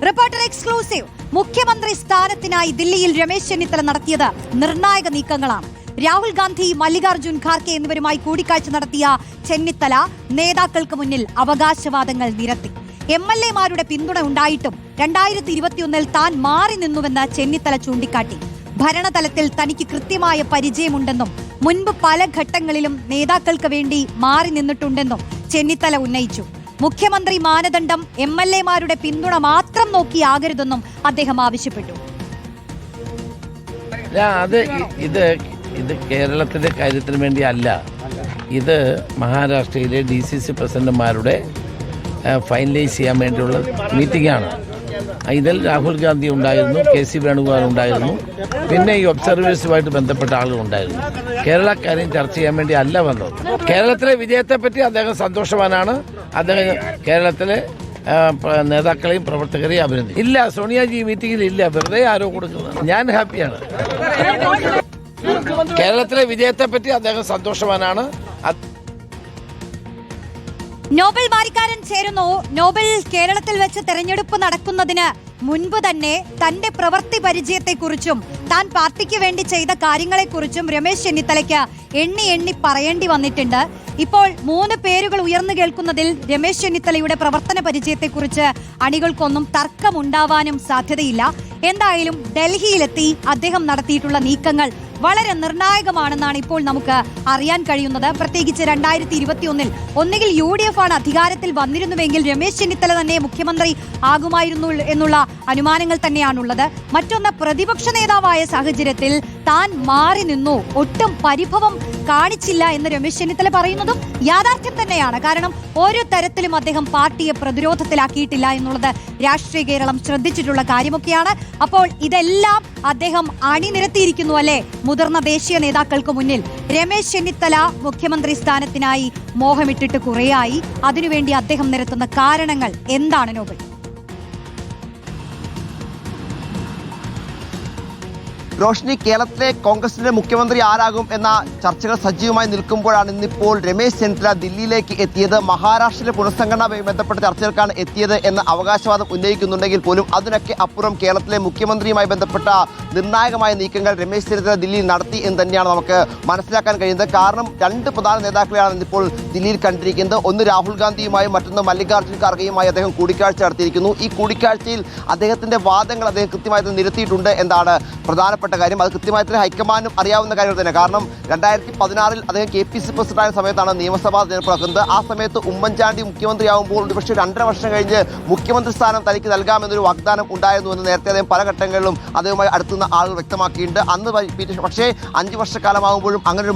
Reporter exclusive. മുഖ്യമന്ത്രി സ്ഥാനത്തിനായി ദില്ലിയിൽ രമേശ് ചെന്നിത്തല നടത്തിയത് നിർണായക നീക്കങ്ങളാണ്. രാഹുൽ ഗാന്ധി, മല്ലികാർജുൻ ഖാർഗെ എന്നിവരുമായി കൂടിക്കാഴ്ച നടത്തിയ ചെന്നിത്തല നേതാക്കൾക്ക് മുന്നിൽ അവകാശവാദങ്ങൾ നിരത്തി. MLA-മാരുടെ പിന്തുണ ഉണ്ടായിട്ടും 2021-ൽ താൻ മാറി നിന്നുവെന്ന് ചെന്നിത്തല ചൂണ്ടിക്കാട്ടി. ഭരണതലത്തിൽ തനിക്ക് കൃത്യമായ പരിചയമുണ്ടെന്നും മുൻപ് പല ഘട്ടങ്ങളിലും നേതാക്കൾക്ക് വേണ്ടി മാറി നിന്നിട്ടുണ്ടെന്നും ചെന്നിത്തല ഉന്നയിച്ചു. മുഖ്യമന്ത്രി മാനദണ്ഡം MLA-മാരുടെ പിന്തുണ മാത്രം നോക്കിയാകരുതെന്നും അദ്ദേഹം ആവശ്യപ്പെട്ടു. ഇത് കേരളത്തിന്റെ കാര്യത്തിന് വേണ്ടിയല്ല, ഇത് മഹാരാഷ്ട്രയിലെ DCC പ്രസിഡന്റുമാരുടെ ഫൈനലൈസ് ചെയ്യാൻ വേണ്ടിയുള്ള മീറ്റിംഗാണ്. ഇതിൽ രാഹുൽ ഗാന്ധി ഉണ്ടായിരുന്നു, KC വേണുഗോപാൽ ഉണ്ടായിരുന്നു, പിന്നെ ഈ ഒബ്സർവേഴ്സുമായിട്ട് ബന്ധപ്പെട്ട ആളുകളുണ്ടായിരുന്നു. കേരള കാര്യം ചർച്ച ചെയ്യാൻ വേണ്ടി അല്ല വന്നത്. കേരളത്തിലെ വിജയത്തെപ്പറ്റി അദ്ദേഹം സന്തോഷവാനാണ്. അദ്ദേഹം കേരളത്തിലെ നേതാക്കളെയും പ്രവർത്തകരെയും അഭിനന്ദിച്ചു. ഇല്ല, സോണിയാജി മീറ്റിംഗിൽ ഇല്ല, വെറുതെ ആരോ കൊടുക്കുന്നത്. ഞാൻ ഹാപ്പിയാണ്. കേരളത്തിലെ വിജയത്തെപ്പറ്റി അദ്ദേഹം സന്തോഷവാനാണ്. നോബൽ മാരിക്കാരൻ ചേരുന്നു. നോബൽ, കേരളത്തിൽ വെച്ച് തെരഞ്ഞെടുപ്പ് നടക്കുന്നതിന് മുൻപ് തന്നെ തന്റെ പ്രവൃത്തി പരിചയത്തെക്കുറിച്ചും താൻ പാർട്ടിക്ക് വേണ്ടി ചെയ്ത കാര്യങ്ങളെക്കുറിച്ചും രമേശ് ചെന്നിത്തലയ്ക്ക് എണ്ണി പറയേണ്ടി വന്നിട്ടുണ്ട്. ഇപ്പോൾ 3 പേരുകൾ ഉയർന്നു കേൾക്കുന്നതിൽ രമേശ് ചെന്നിത്തലയുടെ പ്രവർത്തന പരിചയത്തെക്കുറിച്ച് അണികൾക്കൊന്നും തർക്കമുണ്ടാവാനും സാധ്യതയില്ല. എന്തായാലും ഡൽഹിയിലെത്തി അദ്ദേഹം നടത്തിയിട്ടുള്ള നീക്കങ്ങൾ വളരെ നിർണായകമാണെന്നാണ് ഇപ്പോൾ നമുക്ക് അറിയാൻ കഴിയുന്നത്. പ്രത്യേകിച്ച് 2021-ൽ ഒന്നുകിൽ UDF ആണ് അധികാരത്തിൽ വന്നിരുന്നുവെങ്കിൽ രമേശ് ചെന്നിത്തല തന്നെ മുഖ്യമന്ത്രി ആകുമായിരുന്നു എന്നുള്ള അനുമാനങ്ങൾ തന്നെയാണുള്ളത്. മറ്റൊന്ന്, പ്രതിപക്ഷ നേതാവായ സാഹചര്യത്തിൽ താൻ മാറി നിന്നു, ഒട്ടും പരിഭവം കാണിച്ചില്ല എന്ന് രമേശ് ചെന്നിത്തല പറയുന്നതും യാഥാർത്ഥ്യം തന്നെയാണ്. കാരണം ഓരോ തരത്തിലും അദ്ദേഹം പാർട്ടിയെ പ്രതിരോധത്തിലാക്കിയിട്ടില്ല എന്നുള്ളത് രാഷ്ട്രീയ കേരളം ശ്രദ്ധിച്ചിട്ടുള്ള കാര്യമൊക്കെയാണ്. അപ്പോൾ ഇതെല്ലാം അദ്ദേഹം അണിനിരത്തിയിരിക്കുന്നു അല്ലേ മുതിർന്ന ദേശീയ നേതാക്കൾക്ക് മുന്നിൽ. രമേശ് ചെന്നിത്തല മുഖ്യമന്ത്രി സ്ഥാനത്തിനായി മോഹമിട്ടിട്ട് കുറേയായി. അതിനുവേണ്ടി അദ്ദേഹം നിരത്തുന്ന കാരണങ്ങൾ എന്താണ് നോബൽ? റോഷ്നി, കേരളത്തിലെ കോൺഗ്രസിന്റെ മുഖ്യമന്ത്രി ആരാകും എന്ന ചർച്ചകൾ സജീവമായി നിൽക്കുമ്പോഴാണ് ഇന്നിപ്പോൾ രമേശ് ചെന്നിത്തല ദില്ലിയിലേക്ക് എത്തിയത്. മഹാരാഷ്ട്രയിലെ പുനഃസംഘടനയുമായി ബന്ധപ്പെട്ട ചർച്ചകൾക്കാണ് എത്തിയത് എന്ന അവകാശവാദം ഉന്നയിക്കുന്നുണ്ടെങ്കിൽ പോലും അതിനൊക്കെ അപ്പുറം കേരളത്തിലെ മുഖ്യമന്ത്രിയുമായി ബന്ധപ്പെട്ട നിർണായകമായ നീക്കങ്ങൾ രമേശ് ചെന്നിത്തല ദില്ലിയിൽ നടത്തി എന്ന് തന്നെയാണ് നമുക്ക് മനസ്സിലാക്കാൻ കഴിയുന്നത്. കാരണം 2 പ്രധാന നേതാക്കളെയാണ് ഇന്നിപ്പോൾ ദില്ലിയിൽ കണ്ടിരിക്കുന്നത്. ഒന്ന് രാഹുൽ ഗാന്ധിയുമായും മറ്റൊന്ന് മല്ലികാർജുൻ ഖാർഗെയുമായി അദ്ദേഹം കൂടിക്കാഴ്ച നടത്തിയിരിക്കുന്നു. ഈ കൂടിക്കാഴ്ചയിൽ അദ്ദേഹത്തിന്റെ വാദങ്ങൾ അദ്ദേഹം കൃത്യമായി നിരത്തിയിട്ടുണ്ട് എന്നാണ് പ്രധാനപ്പെട്ട കാര്യം. അത് കൃത്യമായി തന്നെ ഹൈക്കമാൻഡും അറിയാവുന്ന കാര്യങ്ങൾ തന്നെ. കാരണം 2016-ൽ അദ്ദേഹം KPC പ്രസിഡന്റായ സമയത്താണ് നിയമസഭാ തെരഞ്ഞെടുപ്പ് നടക്കുന്നത്. ആ സമയത്ത് ഉമ്മൻചാണ്ടി മുഖ്യമന്ത്രിയാകുമ്പോൾ ഒരുപക്ഷെ 2.5 വർഷം കഴിഞ്ഞ് മുഖ്യമന്ത്രി സ്ഥാനം തനിക്ക് നൽകാമെന്നൊരു വാഗ്ദാനം ഉണ്ടായിരുന്നു എന്ന് നേരത്തെ അദ്ദേഹം പല ഘട്ടങ്ങളിലും അദ്ദേഹവുമായി അടുത്തുന്ന ആളുകൾ വ്യക്തമാക്കിയിട്ടുണ്ട്. അന്ന് പക്ഷേ 5 വർഷക്കാലമാകുമ്പോഴും അങ്ങനെ ഒരു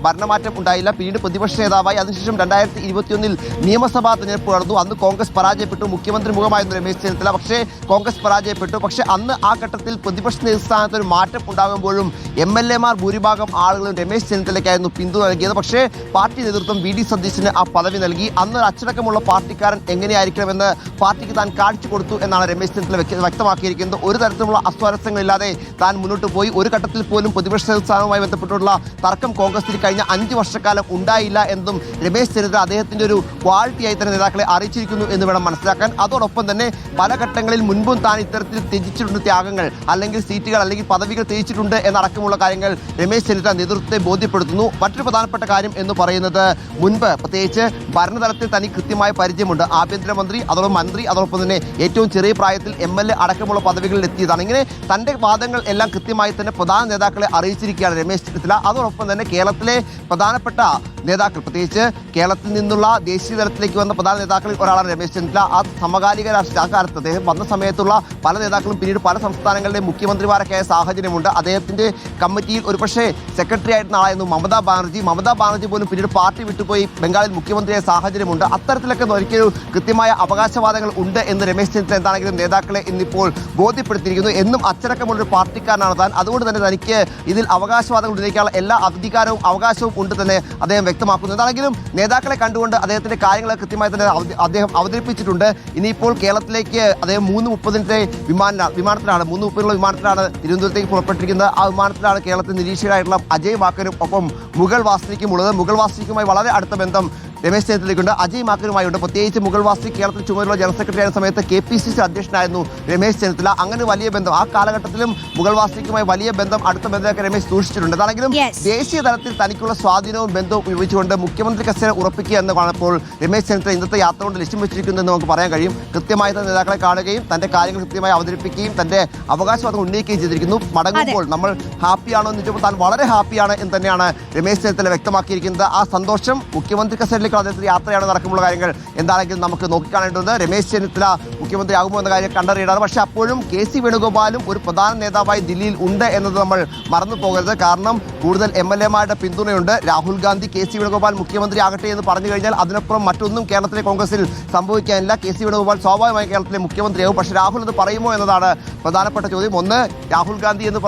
ഭരണമാറ്റം ഉണ്ടായില്ല. പിന്നീട് പ്രതിപക്ഷ നേതാവായി. അതിനുശേഷം 2021-ൽ നിയമസഭാ തെരഞ്ഞെടുപ്പ് നടന്നു. അന്ന് കോൺഗ്രസ് പരാജയപ്പെട്ടു. മുഖ്യമന്ത്രി മുഖമായിരുന്നു രമേശ് ചെന്നിത്തല. പക്ഷേ കോൺഗ്രസ് പരാജയപ്പെട്ടു. പക്ഷേ അന്ന് ആ ഘട്ടത്തിൽ പ്രതിപക്ഷ നേതൃസ്ഥാനത്ത് ഒരു മാറ്റം ഉണ്ടാകുമ്പോഴും MLA-മാർ ഭൂരിഭാഗം ആളുകളും രമേശ് ചെന്നിത്തലയ്ക്കായിരുന്നു പിന്തുണ നൽകിയത്. പക്ഷേ പാർട്ടി നേതൃത്വം VD സതീശന് ആ പദവി നൽകി. അന്ന് അച്ചടക്കമുള്ള പാർട്ടിക്കാരൻ എങ്ങനെയായിരിക്കണമെന്ന് പാർട്ടിക്ക് താൻ കാണിച്ചു കൊടുത്തു എന്നാണ് രമേശ് ചെന്നിത്തല വ്യക്തമാക്കിയിരിക്കുന്നത്. ഒരു തരത്തിലുള്ള അസ്വാരസ്യങ്ങളില്ലാതെ താൻ മുന്നോട്ട് പോയി. ഒരു ഘട്ടത്തിൽ പോലും പ്രതിപക്ഷ സ്ഥാനവുമായി ബന്ധപ്പെട്ടുള്ള തർക്കം കോൺഗ്രസിൽ കഴിഞ്ഞ 5 വർഷക്കാലം ഉണ്ടായില്ല എന്നും രമേശ് ചെന്നിത്തല അദ്ദേഹത്തിന്റെ ഒരു ക്വാളിറ്റിയായി തന്നെ നേതാക്കളെ അറിയിച്ചിരിക്കുന്നു എന്ന് വേണം മനസ്സിലാക്കാൻ. അതോടൊപ്പം തന്നെ പല ഘട്ടങ്ങളിൽ മുൻപും താൻ ഇത്തരത്തിൽ ത്യജിച്ചിട്ടുണ്ട് ത്യാഗങ്ങൾ, അല്ലെങ്കിൽ സീറ്റുകൾ, അല്ലെങ്കിൽ പദവികൾ ത്യജിച്ചിട്ടുണ്ട് എന്നടക്കമുള്ള കാര്യങ്ങൾ രമേശ് ചെന്നിത്തല നേതൃത്വത്തെ ബോധ്യപ്പെടുത്തുന്നു. മറ്റൊരു പ്രധാനപ്പെട്ട കാര്യം എന്ന് പറയുന്നത്, മുൻപ് പ്രത്യേകിച്ച് ഭരണതലത്തിൽ തനിക്ക് കൃത്യമായ പരിചയമുണ്ട്. ആഭ്യന്തരമന്ത്രി, അതോടൊപ്പം മന്ത്രി, അതോടൊപ്പം തന്നെ ഏറ്റവും ചെറിയ പ്രായത്തിൽ MLA അടക്കമുള്ള പദവികളിൽ എത്തിയതാണ്. ഇങ്ങനെ തന്റെ വാദങ്ങൾ എല്ലാം കൃത്യമായി തന്നെ പ്രധാന നേതാക്കളെ അറിയിച്ചിരിക്കുകയാണ് രമേശ് ചെന്നിത്തല. അതോടൊപ്പം തന്നെ കേരളത്തിലെ പ്രധാനപ്പെട്ട നേതാക്കൾ, പ്രത്യേകിച്ച് കേരളത്തിൽ നിന്നുള്ള ദേശീയ തലത്തിലേക്ക് വന്ന പ്രധാന നേതാക്കളിൽ ഒരാളാണ് രമേശ് ചെന്നിത്തല. ആ സമകാലിക രാഷ്ട്രീയ കാലത്ത് അദ്ദേഹം വന്ന സമയത്തുള്ള പല നേതാക്കളും പിന്നീട് പല സംസ്ഥാനങ്ങളിലെ മുഖ്യമന്ത്രിമാരൊക്കെ ആയ സാഹചര്യമുണ്ട്. അദ്ദേഹത്തിന്റെ കമ്മിറ്റിയിൽ ഒരുപക്ഷെ സെക്രട്ടറി ആയിരുന്ന ആളായിരുന്നു മമതാ ബാനർജി പോലും പിന്നീട് പാർട്ടി വിട്ടുപോയി ബംഗാളിൽ മുഖ്യമന്ത്രിയായ സാഹചര്യമുണ്ട്. അത്തരത്തിലൊക്കെ ഒരിക്കലും കൃത്യമായ അവകാശവാദങ്ങൾ ഉണ്ട് എന്ന് രമേശ് ചെന്നിത്തല എന്താണെങ്കിലും നേതാക്കളെ ഇന്നിപ്പോൾ ബോധ്യപ്പെടുത്തിയിരിക്കുന്നു. എന്നും അച്ചടക്കമുള്ളൊരു പാർട്ടിക്കാരനാണ് താൻ. അതുകൊണ്ട് തന്നെ തനിക്ക് ഇതിൽ അവകാശവാദങ്ങൾ ഉന്നയിക്കാനുള്ള എല്ലാ അധികാരവും അവകാശവും ഉണ്ട് തന്നെ അദ്ദേഹം വ്യക്തമാക്കുന്നു. എന്താണെങ്കിലും നേതാക്കളെ കണ്ടുകൊണ്ട് അദ്ദേഹത്തിന്റെ കാര്യങ്ങൾ കൃത്യമായി തന്നെ അദ്ദേഹം അവതരിപ്പിച്ചിട്ടുണ്ട്. ഇനിയിപ്പോൾ കേരളത്തിലേക്ക് അദ്ദേഹം 3:30 വിമാനത്തിലാണ് 3:30 വിമാനത്തിലാണ് തിരുവനന്തപുരത്തേക്ക് പുറപ്പെട്ടിരിക്കുന്നത്. ആ വിമാനത്തിലാണ് കേരളത്തിൽ നിരീക്ഷകരായിട്ടുള്ള അജയ് വാക്കനും ഒപ്പം മുഗൾ വാസ്നിക്കും ഉള്ളത്. മുഗൾ വാസ്നിക്കുമായി വളരെ അടുത്ത ബന്ധം രമേശ് ചെന്നിത്തലയ്ക്കുണ്ട്, അജയ് മാക്കനുമായുണ്ട്. പ്രത്യേകിച്ച് മുഗൾവാസി കേരളത്തിൽ ചുമതലയുള്ള ജനറൽ സെക്രട്ടറി ആയ സമയത്ത് KPCC അധ്യക്ഷനായിരുന്നു രമേശ് ചെന്നിത്തല. അങ്ങനെ വലിയ ബന്ധം ആ കാലഘട്ടത്തിലും മുഗൾവാസിക്കുമായി വലിയ ബന്ധം, അടുത്ത ബന്ധമൊക്കെ രമേശ് സൂക്ഷിച്ചിട്ടുണ്ട്. അതാണെങ്കിലും ദേശീയ തലത്തിൽ തനിക്കുള്ള സ്വാധീനവും ബന്ധവും ഉപയോഗിച്ചുകൊണ്ട് മുഖ്യമന്ത്രി കസേര ഉറപ്പിക്കുക എന്ന് കാണുമ്പോൾ രമേശ് ചെന്നിത്തല ഇന്നത്തെ യാത്ര കൊണ്ട് ലക്ഷ്യം വെച്ചിരിക്കുന്നതെന്ന് നമുക്ക് പറയാൻ കഴിയും. കൃത്യമായി തന്നെ നേതാക്കളെ കാണുകയും തന്റെ കാര്യങ്ങൾ കൃത്യമായി അവതരിപ്പിക്കുകയും തന്റെ അവകാശവാദം ഉന്നയിക്കുകയും ചെയ്തിരിക്കുന്നു. മടങ്ങുമ്പോൾ നമ്മൾ ഹാപ്പിയാണോ എന്ന് ചോദിച്ചപ്പോൾ താൻ വളരെ ഹാപ്പിയാണ് എന്ന് തന്നെയാണ് രമേശ് ചെന്നിത്തല വ്യക്തമാക്കിയിരിക്കുന്നത്. ആ സന്തോഷം മുഖ്യമന്ത്രി കസേരയിലേക്ക് അദ്ദേഹത്തിന്റെ യാത്രയാണ് നടക്കുമ്പോൾ കാര്യങ്ങൾ എന്താണെങ്കിലും നമുക്ക് നോക്കിക്കാണേണ്ടത്. രമേശ് ചെന്നിത്തല മുഖ്യമന്ത്രിയാകുമോ എന്ന കാര്യം കണ്ടറിയണം. പക്ഷേ അപ്പോഴും KC വേണുഗോപാലും ഒരു പ്രധാന നേതാവായി ദില്ലിയിൽ ഉണ്ട് എന്നത് നമ്മൾ മറന്നു പോകരുത്. കാരണം കൂടുതൽ MLA-മാരുടെ പിന്തുണയുണ്ട്. രാഹുൽ ഗാന്ധി KC വേണുഗോപാൽ മുഖ്യമന്ത്രി ആകട്ടെ എന്ന് പറഞ്ഞു കഴിഞ്ഞാൽ അതിനപ്പുറം മറ്റൊന്നും കേരളത്തിലെ കോൺഗ്രസിൽ സംഭവിക്കാനില്ല. KC വേണുഗോപാൽ സ്വാഭാവികമായി കേരളത്തിലെ മുഖ്യമന്ത്രിയാകും. പക്ഷേ രാഹുൽ അത് പറയുമോ എന്നതാണ് പ്രധാനപ്പെട്ട ചോദ്യം. ഒന്ന്, രാഹുൽ ഗാന്ധി എന്ന്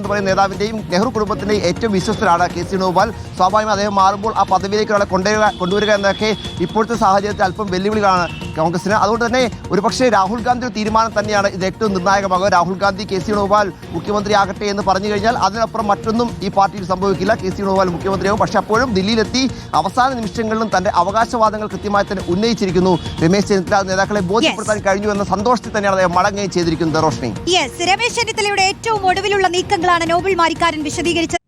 പറയുന്ന നേതാവിന്റെയും നെഹ്റു കുടുംബത്തിന്റെയും ഏറ്റവും വിശ്വസ്തരാണ് KC വേണുഗോപാൽ. സ്വാഭാവികമായി അദ്ദേഹം മാറുമ്പോൾ ആ പദവിയിലേക്ക് ഒരാളെ കൊണ്ടുവരിക എന്നതൊക്കെ ഇപ്പോഴത്തെ സാഹചര്യത്തിൽ അല്പം വെല്ലുവിളികളാണ് കോൺഗ്രസിന്. അതുകൊണ്ട് തന്നെ ഒരുപക്ഷേ രാഹുൽ ഗാന്ധിയുടെ തീരുമാനം തന്നെയാണ് ഇത് ഏറ്റവും നിർണായകമാകുക. രാഹുൽ ഗാന്ധി KC വേണുഗോപാൽ മുഖ്യമന്ത്രിയാകട്ടെ എന്ന് പറഞ്ഞു കഴിഞ്ഞാൽ അതിനപ്പുറം മറ്റൊന്നും ഈ പാർട്ടിയിൽ സംഭവിക്കില്ല. KC വേണുഗോപാൽ മുഖ്യമന്ത്രിയാകും. പക്ഷേ അപ്പോഴും ദില്ലിയിലെത്തി അവസാന നിമിഷങ്ങളിലും തന്റെ അവകാശവാദങ്ങൾ കൃത്യമായി തന്നെ ഉന്നയിച്ചിരിക്കുന്നു രമേശ് ചെന്നിത്തല. നേതാക്കളെ ബോധ്യപ്പെടുത്താൻ കഴിഞ്ഞു എന്ന സന്തോഷത്തിൽ തന്നെയാണ് അദ്ദേഹം മടങ്ങുകയും ചെയ്തിരിക്കുന്നത്. റോഷ്നി, രമേശ് ചെന്നിത്തലയുടെ ഏറ്റവും ഒടുവിലുള്ള നീക്കങ്ങളാണ് നോബൽ മാരിക്കാരൻ വിശദീകരിച്ചത്.